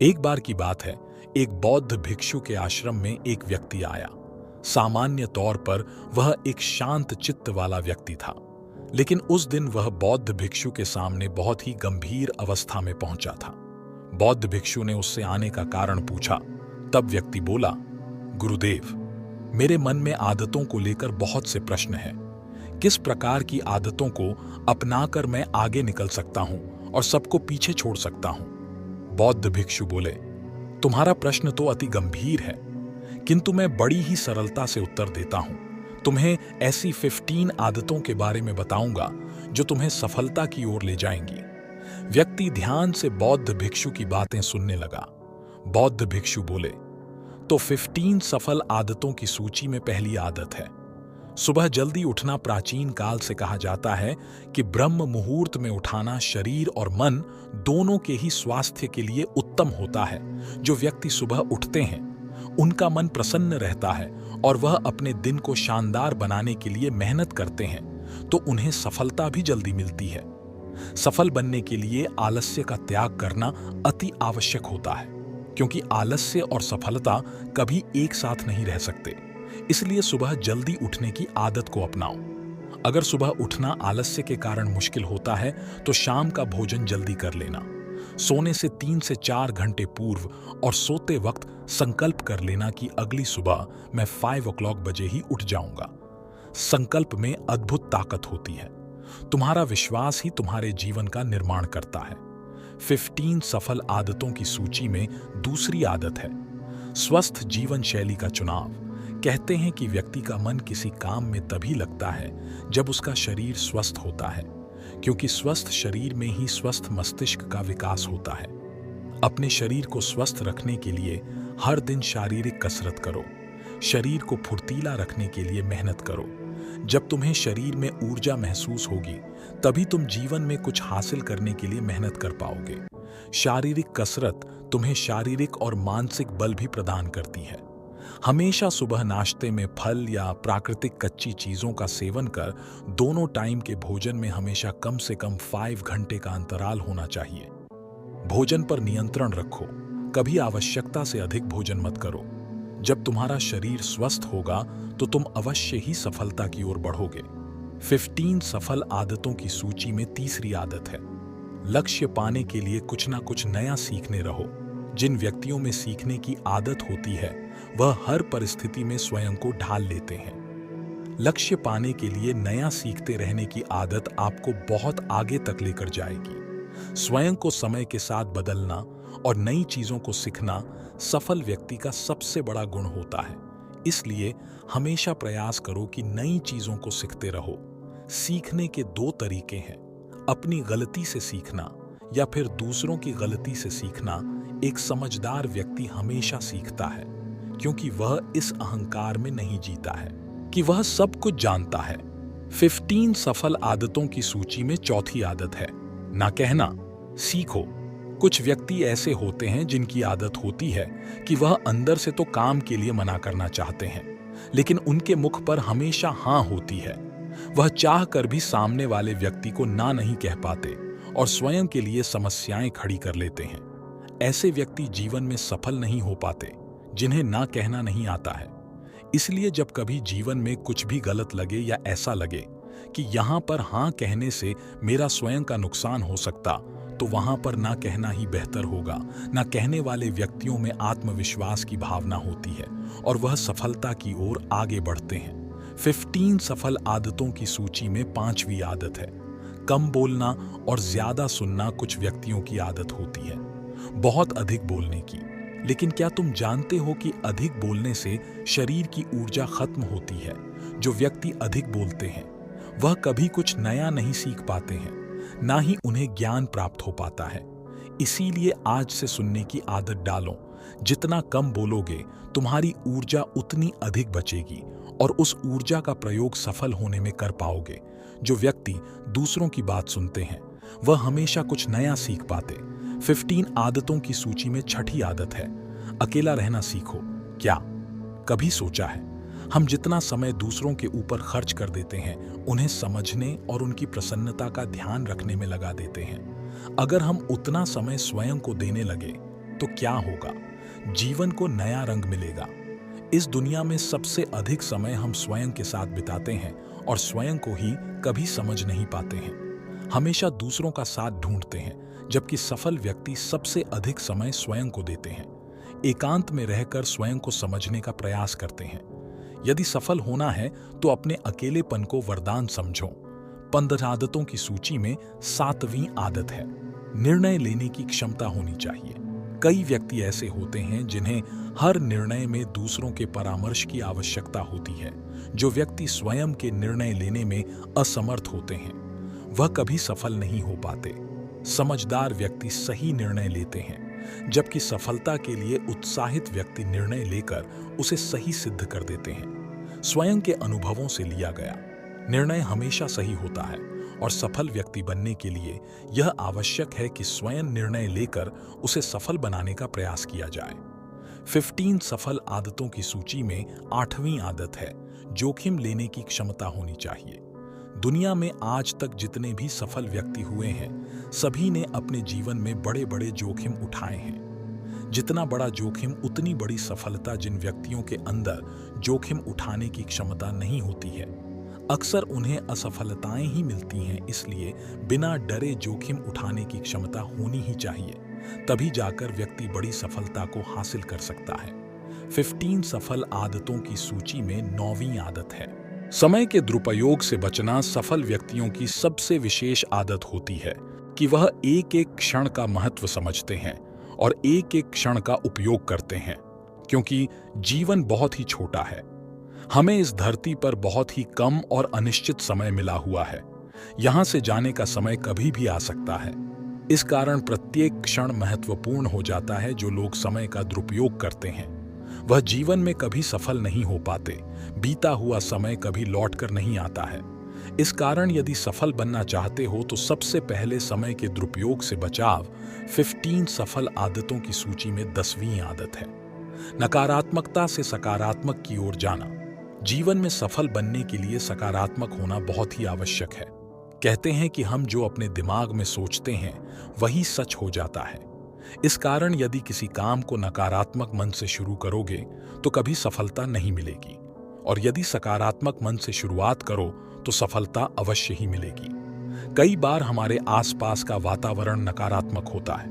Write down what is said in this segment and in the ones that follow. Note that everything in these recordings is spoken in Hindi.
एक बार की बात है, एक बौद्ध भिक्षु के आश्रम में एक व्यक्ति आया। सामान्य तौर पर वह एक शांत चित्त वाला व्यक्ति था, लेकिन उस दिन वह बौद्ध भिक्षु के सामने बहुत ही गंभीर अवस्था में पहुंचा था। बौद्ध भिक्षु ने उससे आने का कारण पूछा। तब व्यक्ति बोला, गुरुदेव, मेरे मन में आदतों को लेकर बहुत से प्रश्न हैं। किस प्रकार की आदतों को अपनाकर मैं आगे निकल सकता हूं और सबको पीछे छोड़ सकता हूं? बौद्ध भिक्षु बोले, तुम्हारा प्रश्न तो अति गंभीर है, किंतु मैं बड़ी ही सरलता से उत्तर देता हूं। तुम्हें ऐसी 15 आदतों के बारे में बताऊंगा जो तुम्हें सफलता की ओर ले जाएंगी। व्यक्ति ध्यान से बौद्ध भिक्षु की बातें सुनने लगा। बौद्ध भिक्षु बोले, तो 15 सफल आदतों की सूची में पहली आदत है सुबह जल्दी उठना। प्राचीन काल से कहा जाता है कि ब्रह्म मुहूर्त में उठाना शरीर और मन दोनों के ही स्वास्थ्य के लिए उत्तम होता है। जो व्यक्ति सुबह उठते हैं उनका मन प्रसन्न रहता है और वह अपने दिन को शानदार बनाने के लिए मेहनत करते हैं, तो उन्हें सफलता भी जल्दी मिलती है। सफल बनने के लिए आलस्य का त्याग करना अति आवश्यक होता है, क्योंकि आलस्य और सफलता कभी एक साथ नहीं रह सकते। इसलिए सुबह जल्दी उठने की आदत को अपनाओ। अगर सुबह उठना आलस्य के कारण मुश्किल होता है तो शाम का भोजन जल्दी कर लेना। सोने से 3 से 4 घंटे पूर्व और सोते वक्त संकल्प कर लेना कि अगली सुबह मैं 5 o'clock बजे ही उठ जाऊंगा। संकल्प में अद्भुत ताकत होती है। तुम्हारा विश्वास ही तुम्हारे जीवन का निर्माण करता है। 15 सफल आदतों की सूची में दूसरी आदत है स्वस्थ जीवन शैली का चुनाव। कहते हैं कि व्यक्ति का मन किसी काम में तभी लगता है जब उसका शरीर स्वस्थ होता है, क्योंकि स्वस्थ शरीर में ही स्वस्थ मस्तिष्क का विकास होता है। अपने शरीर को स्वस्थ रखने के लिए हर दिन शारीरिक कसरत करो। शरीर को फुर्तीला रखने के लिए मेहनत करो। जब तुम्हें शरीर में ऊर्जा महसूस होगी, तभी तुम जीवन में कुछ हासिल करने के लिए मेहनत कर पाओगे। शारीरिक कसरत तुम्हें शारीरिक और मानसिक बल भी प्रदान करती है। हमेशा सुबह नाश्ते में फल या प्राकृतिक कच्ची चीजों का सेवन कर दोनों टाइम के भोजन में हमेशा कम से कम 5 घंटे का अंतराल होना चाहिए। भोजन पर नियंत्रण रखो। कभी आवश्यकता से अधिक भोजन मत करो। जब तुम्हारा शरीर स्वस्थ होगा तो तुम अवश्य ही सफलता की ओर बढ़ोगे। 15 सफल आदतों की सूची में तीसरी आदत है लक्ष्य पाने के लिए कुछ ना कुछ नया सीखने रहो। जिन व्यक्तियों में सीखने की आदत होती है वह हर परिस्थिति में स्वयं को ढाल लेते हैं। लक्ष्य पाने के लिए नया सीखते रहने की आदत आपको बहुत आगे तक लेकर जाएगी। स्वयं को समय के साथ बदलना और नई चीजों को सीखना सफल व्यक्ति का सबसे बड़ा गुण होता है। इसलिए हमेशा प्रयास करो कि नई चीजों को सीखते रहो। सीखने के 2 तरीके हैं, अपनी गलती से सीखना या फिर दूसरों की गलती से सीखना। एक समझदार व्यक्ति हमेशा सीखता है, क्योंकि वह इस अहंकार में नहीं जीता है कि वह सब कुछ जानता है। 15 सफल आदतों की सूची में चौथी आदत है ना कहना सीखो। कुछ व्यक्ति ऐसे होते हैं जिनकी आदत होती है कि वह अंदर से तो काम के लिए मना करना चाहते हैं, लेकिन उनके मुख पर हमेशा हाँ होती है। वह चाह कर भी सामने वाले व्यक्ति को ना नहीं कह पाते और स्वयं के लिए समस्याएं खड़ी कर लेते हैं। ऐसे व्यक्ति जीवन में सफल नहीं हो पाते, जिन्हें ना कहना नहीं आता है। इसलिए जब कभी जीवन में कुछ भी गलत लगे या ऐसा लगे कि यहाँ पर हाँ कहने से मेरा स्वयं का नुकसान हो सकता, तो वहां पर ना कहना ही बेहतर होगा। ना कहने वाले व्यक्तियों में आत्मविश्वास की भावना होती है और वह सफलता की ओर आगे बढ़ते हैं। 15 सफल आदतों की सूची में 5वीं आदत है कम बोलना और ज्यादा सुनना। कुछ व्यक्तियों की आदत होती है बहुत अधिक बोलने की, लेकिन क्या तुम जानते हो कि अधिक बोलने से शरीर की ऊर्जा खत्म होती है। जो व्यक्ति अधिक बोलते हैं वह कभी कुछ नया नहीं सीख पाते हैं, ना ही उन्हें ज्ञान प्राप्त हो पाता है। इसीलिए आज से सुनने की आदत डालो। जितना कम बोलोगे तुम्हारी ऊर्जा उतनी अधिक बचेगी और उस ऊर्जा का प्रयोग सफल होने में कर पाओगे। जो व्यक्ति दूसरों की बात सुनते हैं वह हमेशा कुछ नया सीख पाते। 15 आदतों की सूची में 6ठी आदत है अकेला रहना सीखो। क्या कभी सोचा है हम जितना समय दूसरों के ऊपर खर्च कर देते हैं उन्हें समझने और उनकी प्रसन्नता का ध्यान रखने में लगा देते हैं। अगर हम उतना समय स्वयं को देने लगे तो क्या होगा? जीवन को नया रंग मिलेगा। इस दुनिया में सबसे अधिक समय हम स्वयं के साथ बिताते हैं और स्वयं को ही कभी समझ नहीं पाते हैं। हमेशा दूसरों का साथ ढूंढते हैं, जबकि सफल व्यक्ति सबसे अधिक समय स्वयं को देते हैं। एकांत में रहकर स्वयं को समझने का प्रयास करते हैं। यदि सफल होना है तो अपने अकेलेपन को वरदान समझो। 15 आदतों की सूची में 7वीं आदत है, निर्णय लेने की क्षमता होनी चाहिए। कई व्यक्ति ऐसे होते हैं जिन्हें हर निर्णय में दूसरों के परामर्श की आवश्यकता होती है। जो व्यक्ति स्वयं के निर्णय लेने में असमर्थ होते हैं वह कभी सफल नहीं हो पाते। समझदार व्यक्ति सही निर्णय लेते हैं, जबकि सफलता के लिए उत्साहित व्यक्ति निर्णय लेकर उसे सही सिद्ध कर देते हैं। स्वयं के अनुभवों से लिया गया निर्णय हमेशा सही होता है और सफल व्यक्ति बनने के लिए यह आवश्यक है कि स्वयं निर्णय लेकर उसे सफल बनाने का प्रयास किया जाए। 15 सफल आदतों की सूची में 8वीं आदत है, जोखिम लेने की क्षमता होनी चाहिए। दुनिया में आज तक जितने भी सफल व्यक्ति हुए हैं, सभी ने अपने जीवन में बड़े बड़े जोखिम उठाए हैं। जितना बड़ा जोखिम उतनी बड़ी सफलता। जिन व्यक्तियों के अंदर जोखिम उठाने की क्षमता नहीं होती है, अक्सर उन्हें असफलताएं ही मिलती हैं। इसलिए बिना डरे जोखिम उठाने की क्षमता होनी ही चाहिए, तभी जाकर व्यक्ति बड़ी सफलता को हासिल कर सकता है। 15 सफल आदतों की सूची में 9वीं आदत है, समय के दुरुपयोग से बचना। सफल व्यक्तियों की सबसे विशेष आदत होती है कि वह एक एक क्षण का महत्व समझते हैं और एक एक क्षण का उपयोग करते हैं, क्योंकि जीवन बहुत ही छोटा है। हमें इस धरती पर बहुत ही कम और अनिश्चित समय मिला हुआ है। यहां से जाने का समय कभी भी आ सकता है। इस कारण प्रत्येक क्षण महत्वपूर्ण हो जाता है। जो लोग समय का दुरुपयोग करते हैं वह जीवन में कभी सफल नहीं हो पाते। बीता हुआ समय कभी लौटकर नहीं आता है। इस कारण यदि सफल बनना चाहते हो तो सबसे पहले समय के दुरुपयोग से बचाव। 15 सफल आदतों की सूची में 10वीं आदत है, नकारात्मकता से सकारात्मक की ओर जाना। जीवन में सफल बनने के लिए सकारात्मक होना बहुत ही आवश्यक है। कहते हैं कि हम जो अपने दिमाग में सोचते हैं वही सच हो जाता है। इस कारण यदि किसी काम को नकारात्मक मन से शुरू करोगे तो कभी सफलता नहीं मिलेगी, और यदि सकारात्मक मन से शुरुआत करो तो सफलता अवश्य ही मिलेगी। कई बार हमारे आसपास का वातावरण नकारात्मक होता है,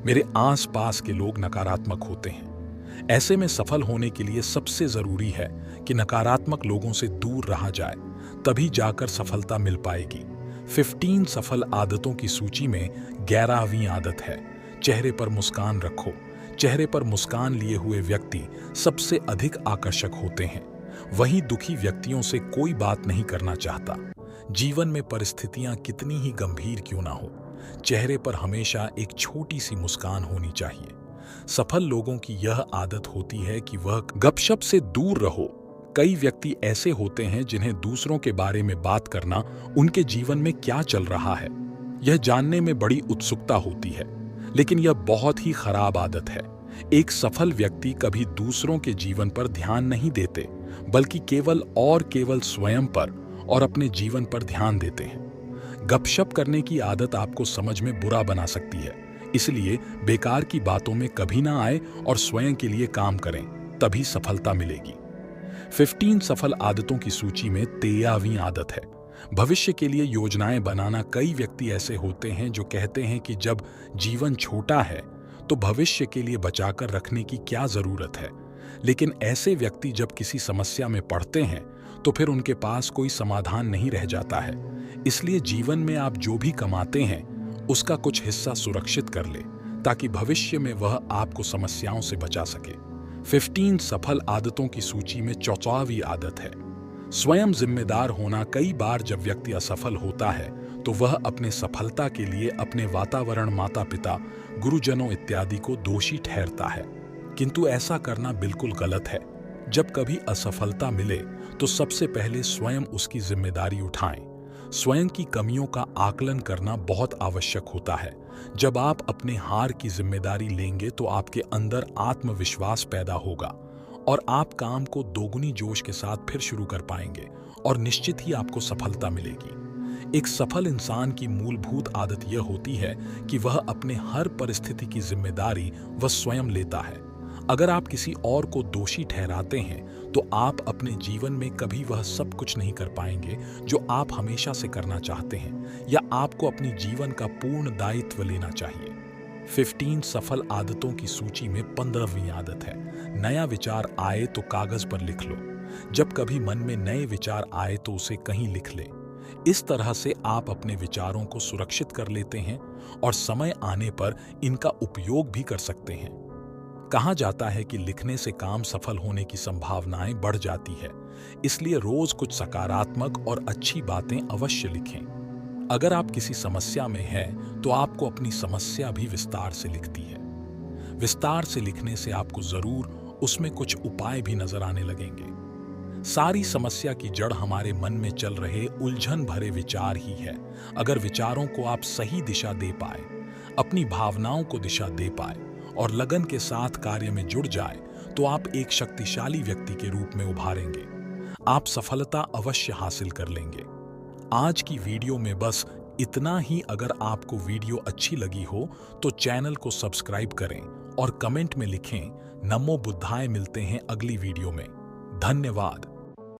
मेरे आसपास के लोग नकारात्मक होते हैं। ऐसे में सफल होने के लिए सबसे जरूरी है कि नकारात्मक लोगों से दूर रहा जाए, तभी जाकर सफलता मिल पाएगी। 15 सफल आदतों की सूची में 11वीं आदत है, चेहरे पर मुस्कान रखो। चेहरे पर मुस्कान लिए हुए व्यक्ति सबसे अधिक आकर्षक होते हैं। वहीं दुखी व्यक्तियों से कोई बात नहीं करना चाहता। जीवन में परिस्थितियां कितनी ही गंभीर क्यों ना हो, चेहरे पर हमेशा एक छोटी सी मुस्कान होनी चाहिए। सफल लोगों की यह आदत होती है कि वह गपशप से दूर रहो। कई व्यक्ति ऐसे होते हैं जिन्हें दूसरों के बारे में बात करना, उनके जीवन में क्या चल रहा है, यह जानने में बड़ी उत्सुकता होती है, लेकिन यह बहुत ही खराब आदत है। एक सफल व्यक्ति कभी दूसरों के जीवन पर ध्यान नहीं देते, बल्कि केवल स्वयं पर और अपने जीवन पर ध्यान देते हैं। गपशप करने की आदत आपको समझ में बुरा बना सकती है, इसलिए बेकार की बातों में कभी ना आए और स्वयं के लिए काम करें, तभी सफलता मिलेगी। 15 सफल आदतों की सूची में 13वीं आदत है, भविष्य के लिए योजनाएं बनाना। कई व्यक्ति ऐसे होते हैं जो कहते हैं कि जब जीवन छोटा है तो भविष्य के लिए बचाकर रखने की क्या जरूरत है, लेकिन ऐसे व्यक्ति जब किसी समस्या में पड़ते हैं तो फिर उनके पास कोई समाधान नहीं रह जाता है। इसलिए जीवन में आप जो भी कमाते हैं उसका कुछ हिस्सा सुरक्षित कर ले, ताकि भविष्य में वह आपको समस्याओं से बचा सके। 15 सफल आदतों की सूची में 14वीं आदत है, स्वयं जिम्मेदार होना। कई बार जब व्यक्ति असफल होता है तो वह अपने सफलता के लिए अपने वातावरण, माता पिता, गुरुजनों इत्यादि को दोषी ठहरता है, किंतु ऐसा करना बिल्कुल गलत है। जब कभी असफलता मिले तो सबसे पहले स्वयं उसकी जिम्मेदारी उठाएं। स्वयं की कमियों का आकलन करना बहुत आवश्यक होता है। जब आप अपने हार की जिम्मेदारी लेंगे तो आपके अंदर आत्मविश्वास पैदा होगा और आप काम को दोगुनी जोश के साथ फिर शुरू कर पाएंगे और निश्चित ही आपको सफलता मिलेगी। एक सफल इंसान की मूलभूत आदत यह होती है कि वह अपने हर परिस्थिति की जिम्मेदारी वह स्वयं लेता है। अगर आप किसी और को दोषी ठहराते हैं तो आप अपने जीवन में कभी वह सब कुछ नहीं कर पाएंगे जो आप हमेशा से करना चाहते हैं, या आपको अपनी जीवन का पूर्ण दायित्व लेना चाहिए। 15 सफल आदतों की सूची में 15वीं आदत है, नया विचार आए तो कागज पर लिख लो। जब कभी मन में नए विचार आए तो उसे कहीं लिख ले। इस तरह से आप अपने विचारों को सुरक्षित कर लेते हैं और समय आने पर इनका उपयोग भी कर सकते हैं। कहा जाता है कि लिखने से काम सफल होने की संभावनाएं बढ़ जाती है, इसलिए रोज कुछ सकारात्मक और अच्छी बातें अवश्य लिखें। अगर आप किसी समस्या में हैं, तो आपको अपनी समस्या भी विस्तार से लिखती है। विस्तार से लिखने से आपको जरूर उसमें कुछ उपाय भी नजर आने लगेंगे। सारी समस्या की जड़ हमारे मन में चल रहे उलझन भरे विचार ही है। अगर विचारों को आप सही दिशा दे पाए, अपनी भावनाओं को दिशा दे पाए और लगन के साथ कार्य में जुड़ जाए, तो आप एक शक्तिशाली व्यक्ति के रूप में उभारेंगे। आप सफलता अवश्य हासिल कर लेंगे। आज की वीडियो में बस इतना ही। अगर आपको वीडियो अच्छी लगी हो तो चैनल को सब्सक्राइब करें और कमेंट में लिखें नमो बुद्धाय। मिलते हैं अगली वीडियो में। धन्यवाद।